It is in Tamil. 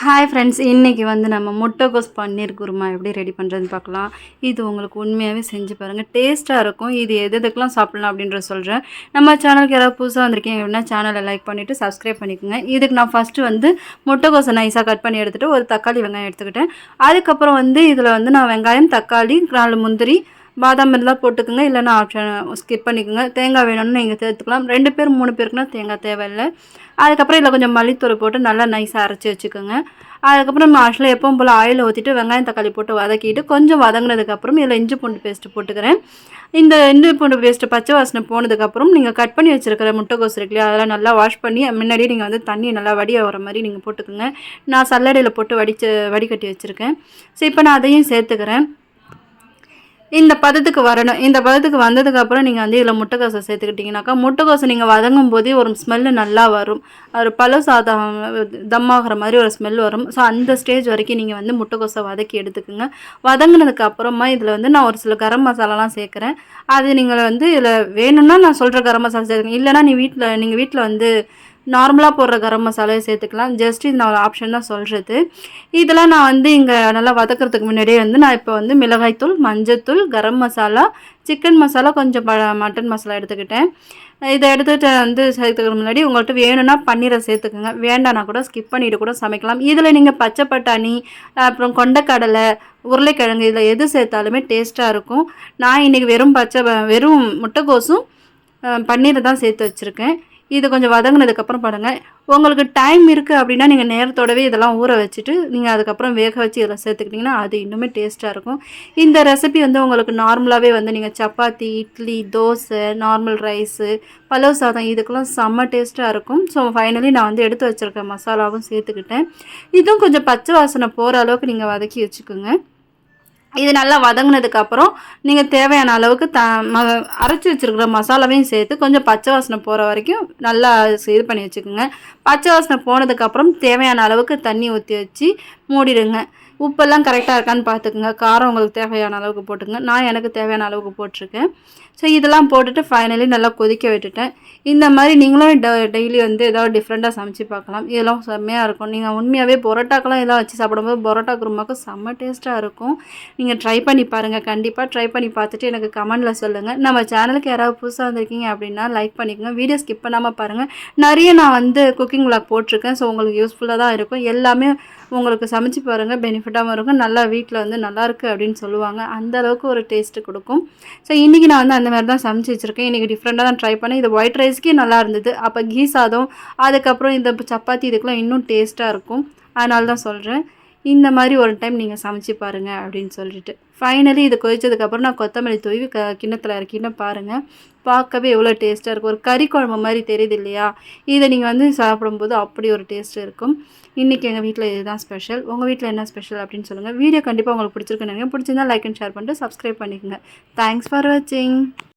ஹாய் ஃப்ரெண்ட்ஸ், இன்றைக்கி வந்து நம்ம முட்டைகோஸ் பன்னீர் குருமா எப்படி ரெடி பண்ணுறதுன்னு பார்க்கலாம். இது உங்களுக்கு உண்மையாகவே செஞ்சு பாருங்கள், டேஸ்ட்டாக இருக்கும். இது எதுக்கெல்லாம் சாப்பிட்லாம் அப்படின்ற சொல்கிறேன். நம்ம சேனலுக்கு யாராவது புதுசாக வந்திருக்கீங்க அப்படின்னா சேனலை லைக் பண்ணிவிட்டு சப்ஸ்கிரைப் பண்ணிக்கோங்க. இதுக்கு நான் ஃபஸ்ட்டு வந்து முட்டைகோஸை நைஸாக கட் பண்ணி எடுத்துகிட்டு ஒரு தக்காளி வெங்காயம் எடுத்துக்கிட்டேன். அதுக்கப்புறம் வந்து இதில் வந்து நான் வெங்காயம், தக்காளி, 4 முந்திரி, பாதாம் இருந்தால் போட்டுக்கோங்க, இல்லைன்னா ஆப்ஷன் ஸ்கிப் பண்ணிக்கோங்க. தேங்காய் வேணும்னு நீங்கள் சேர்த்துக்கலாம். 2 பேர் 3 பேருக்குன்னா தேங்காய் தேவையில்லை. அதுக்கப்புறம் இதில் கொஞ்சம் மல்லித்தூள் போட்டு நல்லா நைஸாக அரைச்சி வச்சுக்கோங்க. அதுக்கப்புறம் ஆக்சுவலாக எப்பவும் போல் ஆயில் ஊற்றிட்டு வெங்காயம் தக்காளி போட்டு வதக்கிட்டு கொஞ்சம் வதங்கினதுக்கப்புறம் இதில் இஞ்சி பூண்டு பேஸ்ட்டு போட்டுக்கிறேன். இந்த இஞ்சி பூண்டு பேஸ்ட்டு பச்சை வாசனை போனதுக்கப்புறம் நீங்கள் கட் பண்ணி வச்சுருக்கிற முட்டைகோஸ் இருக்கு இல்லையா, அதெல்லாம் நல்லா வாஷ் பண்ணி முன்னாடியே நீங்கள் வந்து தண்ணி நல்லா வடிய வர மாதிரி நீங்கள் போட்டுக்கோங்க. நான் சல்லடையில் போட்டு வடிகட்டி வச்சுருக்கேன். ஸோ இப்போ நான் அதையும் சேர்த்துக்கிறேன். இந்த பதத்துக்கு வரணும். இந்த பதத்துக்கு வந்ததுக்கப்புறம் நீங்கள் வந்து இதில் முட்டைக்கோஸை சேர்த்துக்கிட்டிங்கனாக்கா, முட்டைக்கோஸை நீங்கள் வதங்கும் போதே ஒரு ஸ்மெல்லு நல்லா வரும். ஒரு பழ சாதம் தம்மாகிற மாதிரி ஒரு ஸ்மெல் வரும். ஸோ அந்த ஸ்டேஜ் வரைக்கும் நீங்கள் வந்து முட்டைக்கோஸை வதக்கி எடுத்துக்கோங்க. வதங்கினதுக்கு அப்புறமா இதில் வந்து நான் ஒரு சில கரம் மசாலாலாம் சேர்க்குறேன். அது நீங்கள் வந்து இதில் வேணும்னா நான் சொல்கிற கரம் மசாலா சேர்த்துக்கங்க. இல்லைனா நீங்கள் வீட்டில் வந்து நார்மலாக போடுற கரம் மசாலாவே சேர்த்துக்கலாம். ஜஸ்ட் இது நான் ஒரு ஆப்ஷன் தான் சொல்கிறது. இதெல்லாம் நான் வந்து இங்கே நல்லா வதக்கிறதுக்கு முன்னாடியே வந்து நான் இப்போ வந்து மிளகாய்த்தூள், மஞ்சத்தூள், கரம் மசாலா, சிக்கன் மசாலா, கொஞ்சம் மட்டன் மசாலா எடுத்துக்கிட்டேன். இதை எடுத்துகிட்டு வந்து சேர்த்துக்கிற முன்னாடி உங்கள்கிட்ட வேணும்னா பன்னீரை சேர்த்துக்குங்க. வேண்டானா கூட ஸ்கிப் பண்ணிவிட்டு கூட சமைக்கலாம். இதில் நீங்கள் பச்சை பட்டாணி, அப்புறம் கொண்டைக்கடலை, உருளைக்கிழங்கு இதில் எது சேர்த்தாலுமே டேஸ்ட்டாக இருக்கும். நான் இன்றைக்கி வெறும் முட்டைக்கோஸும் பன்னீரை தான் சேர்த்து வச்சுருக்கேன். இது கொஞ்சம் வதங்கினதுக்கப்புறம் பாருங்கள். உங்களுக்கு டைம் இருக்குது அப்படின்னா நீங்கள் நேரத்தோடவே இதெல்லாம் ஊற வச்சுட்டு நீங்கள் அதுக்கப்புறம் வேக வச்சு இதில் சேர்த்துக்கிட்டிங்கன்னா அது இன்னுமே டேஸ்ட்டாக இருக்கும். இந்த ரெசிபி வந்து உங்களுக்கு நார்மலாகவே வந்து நீங்கள் சப்பாத்தி, இட்லி, தோசை, நார்மல் ரைஸு, பலவ் சாதம் இதுக்கெல்லாம் செம்ம டேஸ்ட்டாக இருக்கும். ஸோ ஃபைனலி நான் வந்து எடுத்து வச்சுருக்க மசாலாவும் சேர்த்துக்கிட்டேன். இதுவும் கொஞ்சம் பச்சை வாசனை போகிற அளவுக்கு நீங்கள் வதக்கி வச்சுக்கோங்க. இது நல்லா வதங்கினதுக்கப்புறம் நீங்கள் தேவையான அளவுக்கு அரைச்சி வச்சுருக்கிற மசாலாவையும் சேர்த்து கொஞ்சம் பச்சை வாசனை போகிற வரைக்கும் நல்லா இது பண்ணி வச்சுக்கோங்க. பச்சை வாசனை போனதுக்கப்புறம் தேவையான அளவுக்கு தண்ணி ஊற்றி வச்சு மூடிடுங்க. உப்பெல்லாம் கரெக்டாக இருக்கான்னு பார்த்துக்குங்க. காரம் உங்களுக்கு தேவையான அளவுக்கு போட்டுங்க. நான் எனக்கு தேவையான அளவுக்கு போட்டிருக்கேன். ஸோ இதெல்லாம் போட்டுட்டு ஃபைனலி நல்லா கொதிக்க விட்டுட்டேன். இந்த மாதிரி நீங்களும் டெய்லி வந்து ஏதாவது டிஃப்ரெண்ட்டாக சமைச்சு பார்க்கலாம். இதெல்லாம் செம்மையாக இருக்கும். நீங்கள் உண்மையாகவே பரோட்டாக்கெல்லாம் இதெல்லாம் வச்சு சாப்பிடும்போது பரோட்டா குருமாவுக்கு செம்ம டேஸ்ட்டாக இருக்கும். நீங்கள் ட்ரை பண்ணி பாருங்கள். கண்டிப்பாக ட்ரை பண்ணி பார்த்துட்டு எனக்கு கமெண்டில் சொல்லுங்கள். நம்ம சேனலுக்கு யாராவது புதுசாக வந்திருக்கீங்க அப்படின்னா லைக் பண்ணிக்கோங்க. வீடியோ ஸ்கிப் பண்ணாமல் பாருங்கள். நிறைய நான் வந்து குக்கிங் விளாக் போட்டிருக்கேன். ஸோ உங்களுக்கு யூஸ்ஃபுல்லாக தான் இருக்கும். எல்லாமே உங்களுக்கு சமைச்சு பாருங்கள், பெனிஃபிட்டாகவும் இருக்கும். நல்லா வீட்டில் வந்து நல்லாயிருக்கு அப்படின்னு சொல்லுவாங்க. அந்தளவுக்கு ஒரு டேஸ்ட்டு கொடுக்கும். ஸோ இன்றைக்கி நான் வந்து அந்த மாதிரி தான் சமைச்சு வச்சுருக்கேன். இன்றைக்கி டிஃப்ரெண்ட்டாக தான் ட்ரை பண்ணேன். இது ஒயிட் ரைஸ்க்கே நல்லா இருந்தது. அப்போ கீ சாதம், அதுக்கப்புறம் இந்த சப்பாத்தி இதுக்கெலாம் இன்னும் டேஸ்ட்டாக இருக்கும். அதனால தான் சொல்கிறேன், இந்த மாதிரி ஒரு டைம் நீங்கள் சமைச்சு பாருங்கள் அப்படின்னு சொல்லிட்டு. ஃபைனலி இது கொதிச்சதுக்கப்புறம் நான் கொத்தமல்லி தூவி கிண்ணத்தில் இறக்கின்னு பாருங்கள். பார்க்கவே எவ்வளோ டேஸ்ட்டாக இருக்கும். ஒரு கறி குழம்பு மாதிரி தெரியுது இல்லையா? இதை நீங்கள் வந்து சாப்பிடும்போது அப்படி ஒரு டேஸ்ட் இருக்கும். இன்றைக்கி எங்கள் வீட்டில் இதுதான் ஸ்பெஷல். உங்கள் வீட்டில் என்ன ஸ்பெஷல் அப்படின்னு சொல்லுங்கள். வீடியோ கண்டிப்பாக உங்களுக்கு பிடிச்சிருக்குன்னு நினைக்கிறேன். பிடிச்சிருந்தா லைக் அண்ட் ஷேர் பண்ணிட்டு சப்ஸ்கிரைப் பண்ணிக்கோங்க. தேங்க்ஸ் ஃபார் வாட்சிங்.